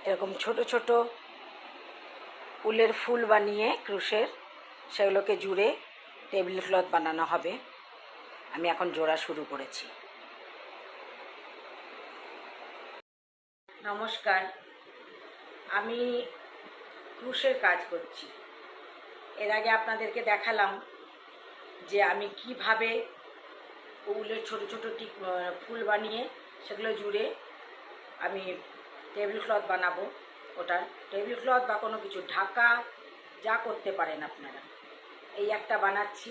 এরকম ছোট ছোট উলের ফুল বানিয়ে ক্রুশের সেগুলোকে জুড়ে টেবিল ক্লথ বানানো হবে। আমি এখন জোড়া শুরু করেছি। নমস্কার, আমি ক্রুশের কাজ করছি। এর আগে আপনাদেরকে দেখালাম যে আমি কিভাবে উলের ছোট ছোট ফুল বানিয়ে সেগুলো জুড়ে আমি টেবিল ক্লথ বানাবো। ওটার টেবিল ক্লথ বা কোনো কিছু ঢাকা যা করতে পারেন আপনারা। এই একটা বানাচ্ছি,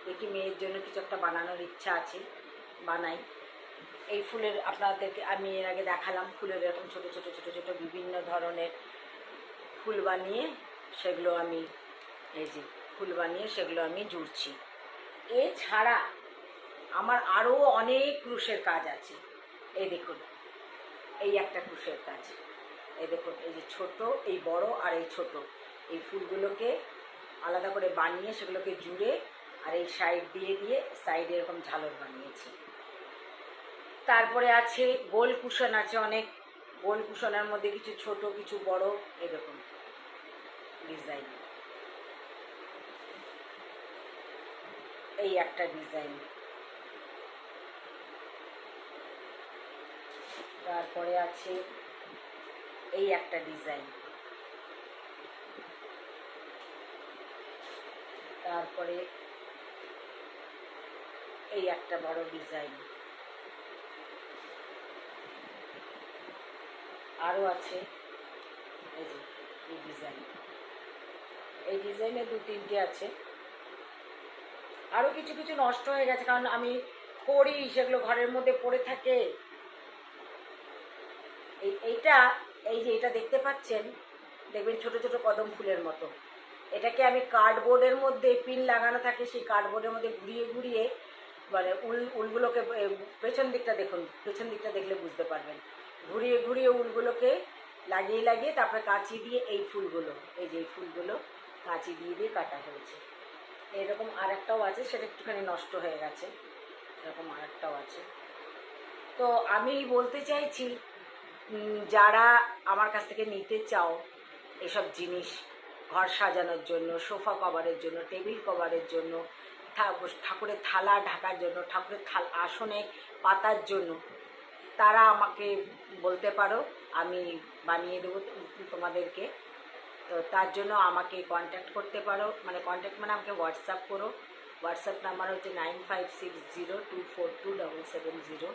দেখি মেয়ের জন্য কিছু একটা বানানোর ইচ্ছা আছে, বানাই। এই ফুলের আপনাদেরকে আমি এর আগে দেখালাম, ফুলের এরকম ছোট ছোট ছোট ছোট বিভিন্ন ধরনের ফুল বানিয়ে সেগুলো আমি সেগুলো আমি জুড়ছি। এছাড়া আমার আরও অনেক ক্রুশের কাজ আছে। এই দেখুন, এই একটা ক্রুশের কাজ, এই দেখুন, এই যে ছোট, এই বড় আর এই ছোট, এই ফুলগুলোকে আলাদা করে বানিয়ে সেগুলোকে জুড়ে আর এই সাইড দিয়ে সাইডে এরকম ঝালর বানিয়েছি। তারপরে আছে গোল কুশন আছে, অনেক গোল কুশনের মধ্যে কিছু ছোট কিছু বড় এরকম ডিজাইন। এই একটা ডিজাইন, তারপরে আছে এই একটা ডিজাইন, তারপরে এই একটা বড় ডিজাইন, আরও আছে এই যে এই ডিজাইন। এই ডিজাইনে দু তিনটে আছে, আরও কিছু কিছু নষ্ট হয়ে গেছে কারণ আমি করি সেগুলো ঘরের মধ্যে পড়ে থাকে। এইটা, এই যে এটা দেখতে পাচ্ছেন, দেখবেন ছোট ছোট কদম ফুলের মতো। এটাকে আমি কার্ডবোর্ডের মধ্যে পিন লাগানো থাকে, সেই কার্ডবোর্ডের মধ্যে ঘুরিয়ে ঘুরিয়ে মানে উলগুলোকে পেছন দিকটা দেখুন, পেছন দিকটা দেখলে বুঝতে পারবেন, ঘুরিয়ে ঘুরিয়ে উলগুলোকে লাগিয়ে লাগিয়ে তারপরে কাঁচি দিয়ে এই ফুলগুলো, এই যে এই ফুলগুলো কাঁচি দিয়ে কাটা হয়েছে। এরকম আরেকটাও আছে, সেটা একটুখানি নষ্ট হয়ে গেছে, এরকম আরেকটাও আছে। তো আমি বলতে চাইছি, যারা আমার কাছ থেকে নিতে চাও এসব জিনিস ঘর সাজানোর জন্য, সোফা কভারের জন্য, টেবিল কভারের জন্য, ঠাকুরের থালা ঢাকার জন্য, ঠাকুরের আসনে পাতার জন্য, তারা আমাকে বলতে পারো, আমি বানিয়ে দেবো তোমাদেরকে। তো তার জন্য আমাকে কন্ট্যাক্ট করতে পারো, মানে কন্ট্যাক্ট মানে আমাকে হোয়াটসঅ্যাপ করো। হোয়াটসঅ্যাপ নাম্বার হচ্ছে 9560242770।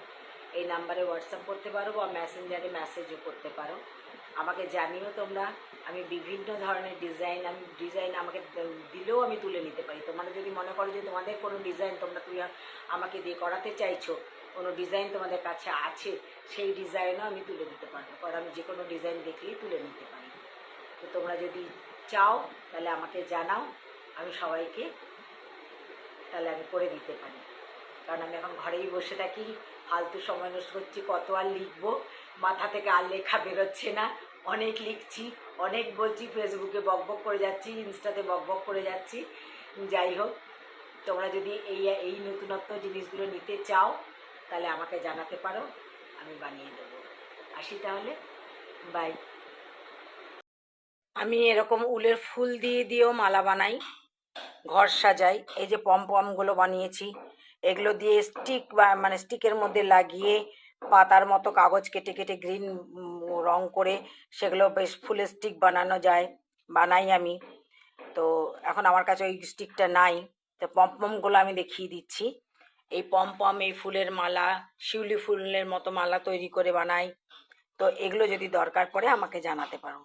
এই নাম্বারে হোয়াটসঅ্যাপ করতে পারো বা মেসেঞ্জারে মেসেজও করতে পারো। আমাকে জানিও তোমরা, আমি বিভিন্ন ধরনের ডিজাইন আমাকে দিলেও আমি তুলে নিতে পারি। তোমরা যদি মনে করো যে তোমাদের কোনো ডিজাইন তুমি আমাকে দিয়ে করাতে চাইছো, কোনো ডিজাইন তোমাদের কাছে আছে, সেই ডিজাইনও আমি তুলে দিতে পারবো, কারণ আমি যে কোনো ডিজাইন দেখলেই তুলে নিতে পারি। তো তোমরা যদি চাও তাহলে আমাকে জানাও, আমি সবাইকে তাহলে আমি করে দিতে পারি। কারণ আমি এখন ঘরেই বসে থাকি, ফালতু সময় নষ্ট করছি, কত আর লিখবো, মাথা থেকে আর লেখা বেরোচ্ছে না। অনেক লিখছি, অনেক বলছি, ফেসবুকে বকবক করে যাচ্ছি, ইনস্টাতে বকবক করে যাচ্ছি। যাই হোক, তোমরা যদি এই নতুনত্ব জিনিসগুলো নিতে চাও তাহলে আমাকে জানাতে পারো, আমি বানিয়ে দেবো। আসি তাহলে, বাই। আমি এরকম উলের ফুল দিয়েও মালা বানাই, ঘর সাজাই। এই যে পমপমগুলো বানিয়েছি, এগুলো দিয়ে স্টিক মানে স্টিকের মধ্যে লাগিয়ে পাতার মতো কাগজ কেটে কেটে গ্রিন রং করে সেগুলো বেশ ফুলের স্টিক বানানো যায়, বানাই আমি। তো এখন আমার কাছে ওই স্টিকটা নাই, তো পমপমগুলো আমি দেখিয়ে দিচ্ছি। এই পমপম, এই ফুলের মালা, শিউলি ফুলের মতো মালা তৈরি করে বানাই। তো এগুলো যদি দরকার পড়ে আমাকে জানাতে পারো।